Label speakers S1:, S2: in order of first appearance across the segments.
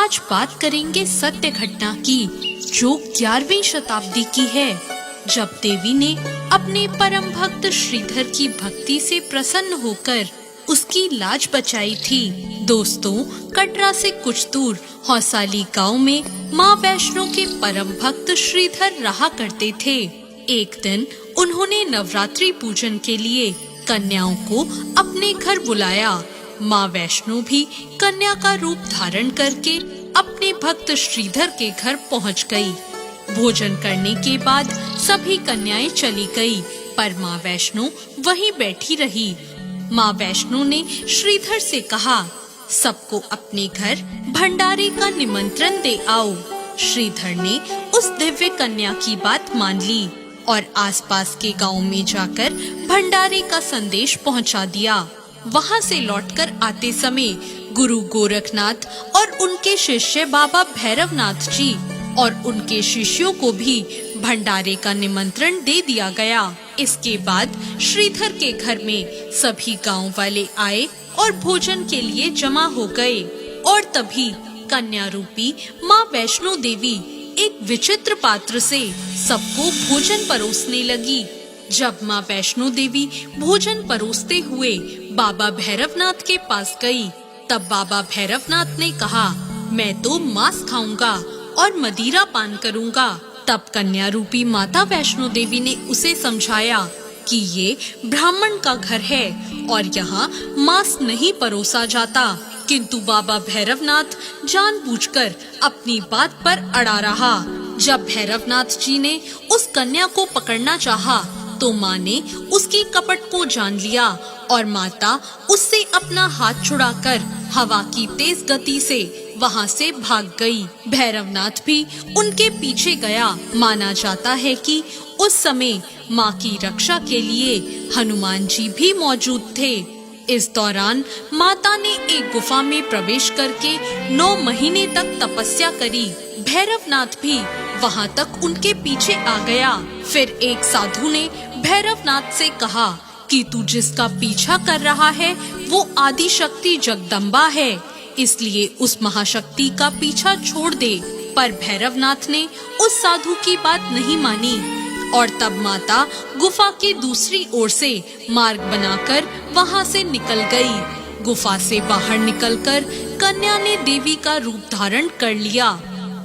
S1: आज बात करेंगे सत्य घटना की, जो 11वीं शताब्दी की है, जब देवी ने अपने परम भक्त श्रीधर की भक्ति से प्रसन्न होकर उसकी लाज बचाई थी। दोस्तों, कटरा से कुछ दूर हौसाली गांव में माँ वैष्णो के परम भक्त श्रीधर रहा करते थे। एक दिन उन्होंने नवरात्रि पूजन के लिए कन्याओं को अपने घर बुलाया। माँ वैष्णो भी कन्या का रूप धारण करके अपने भक्त श्रीधर के घर पहुँच गयी। भोजन करने के बाद सभी कन्याएं चली गयी, पर माँ वैष्णो वहीं बैठी रही। माँ वैष्णो ने श्रीधर से कहा, सबको अपने घर भंडारे का निमंत्रण दे आओ। श्रीधर ने उस दिव्य कन्या की बात मान ली और आसपास के गांव में जाकर भंडारे का संदेश पहुंचा दिया। वहां से लौटकर आते समय गुरु गोरखनाथ और उनके शिष्य बाबा भैरवनाथ जी और उनके शिष्यों को भी भंडारे का निमंत्रण दे दिया गया। इसके बाद श्रीधर के घर में सभी गांव वाले आए और भोजन के लिए जमा हो गए, और तभी कन्या रूपी माँ वैष्णो देवी एक विचित्र पात्र से सबको भोजन परोसने लगी। जब माँ वैष्णो देवी भोजन परोसते हुए बाबा भैरवनाथ के पास गई, तब बाबा भैरवनाथ ने कहा, मैं तो मांस खाऊंगा और मदिरा पान करूंगा। तब कन्या रूपी माता वैष्णो देवी ने उसे समझाया कि ये ब्राह्मण का घर है और यहाँ मांस नहीं परोसा जाता। किंतु बाबा भैरवनाथ जानबूझकर अपनी बात पर अड़ा रहा। जब भैरवनाथ जी ने उस कन्या को पकड़ना चाहा, तो माँ ने उसकी कपट को जान लिया और माता उससे अपना हाथ छुड़ाकर हवा की तेज गति से वहाँ से भाग गई। भैरवनाथ भी उनके पीछे गया। माना जाता है कि उस समय माँ की रक्षा के लिए हनुमान जी भी मौजूद थे। इस दौरान माता ने एक गुफा में प्रवेश करके 9 महीने तक तपस्या करी। भैरवनाथ भी वहाँ तक उनके पीछे आ गया। फिर एक साधु ने भैरवनाथ से कहा कि तू जिसका पीछा कर रहा है वो आदि शक्ति जगदम्बा है, इसलिए उस महाशक्ति का पीछा छोड़ दे। पर भैरवनाथ ने उस साधु की बात नहीं मानी और तब माता गुफा की दूसरी ओर से मार्ग बनाकर वहां से निकल गई। गुफा से बाहर निकलकर कन्या ने देवी का रूप धारण कर लिया।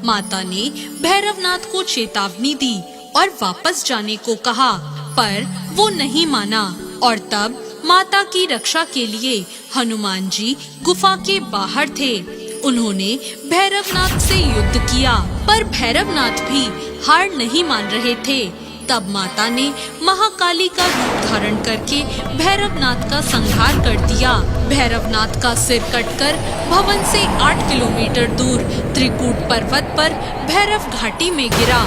S1: माता ने भैरवनाथ को चेतावनी दी और वापस जाने को कहा, पर वो नहीं माना। और तब माता की रक्षा के लिए हनुमान जी गुफा के बाहर थे। उन्होंने भैरवनाथ से युद्ध किया, पर भैरवनाथ भी हार नहीं मान रहे थे। तब माता ने महाकाली का रूप धारण करके भैरवनाथ का संहार कर दिया। भैरवनाथ का सिर कटकर भवन से 8 किलोमीटर दूर त्रिकूट पर्वत पर भैरव घाटी में गिरा।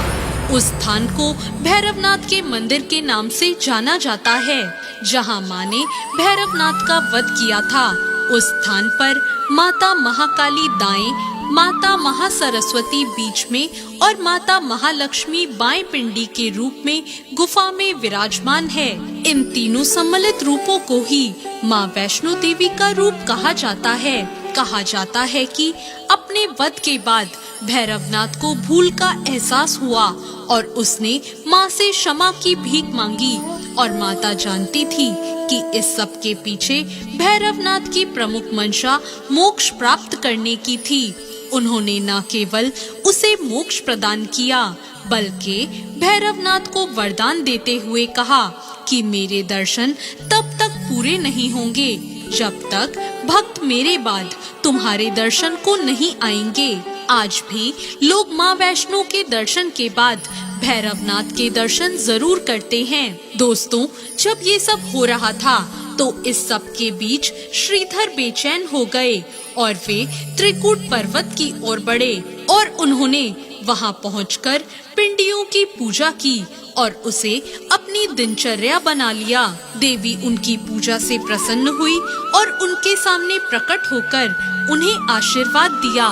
S1: उस स्थान को भैरवनाथ के मंदिर के नाम से जाना जाता है, जहां मां ने भैरवनाथ का वध किया था। उस स्थान पर माता महाकाली दाएं, माता महासरस्वती बीच में और माता महालक्ष्मी बाएं पिंडी के रूप में गुफा में विराजमान है। इन तीनों सम्मिलित रूपों को ही माँ वैष्णो देवी का रूप कहा जाता है। कहा जाता है कि अपने वध के बाद भैरवनाथ को भूल का एहसास हुआ और उसने माँ से क्षमा की भीख मांगी, और माता जानती थी कि इस सब के पीछे भैरवनाथ की प्रमुख मंशा मोक्ष प्राप्त करने की थी। उन्होंने न केवल उसे मोक्ष प्रदान किया, बल्कि भैरवनाथ को वरदान देते हुए कहा कि मेरे दर्शन तब तक पूरे नहीं होंगे जब तक भक्त मेरे बाद तुम्हारे दर्शन को नहीं आएंगे। आज भी लोग माँ वैष्णो के दर्शन के बाद भैरवनाथ के दर्शन जरूर करते हैं। दोस्तों, जब ये सब हो रहा था तो इस सब के बीच श्रीधर बेचैन हो गए और वे त्रिकूट पर्वत की ओर बढ़े और उन्होंने वहां पहुंचकर पिंडियों की पूजा की और उसे अपनी दिनचर्या बना लिया। देवी उनकी पूजा से प्रसन्न हुई और उनके सामने प्रकट होकर उन्हें आशीर्वाद दिया।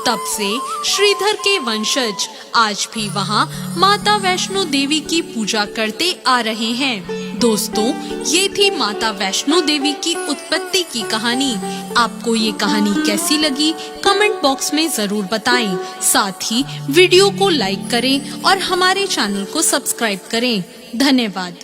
S1: तब से श्रीधर के वंशज आज भी वहां माता वैष्णो देवी की पूजा करते आ रहे हैं। दोस्तों, ये थी माता वैष्णो देवी की उत्पत्ति की कहानी। आपको ये कहानी कैसी लगी कमेंट बॉक्स में जरूर बताएं। साथ ही वीडियो को लाइक करें और हमारे चैनल को सब्सक्राइब करें। धन्यवाद।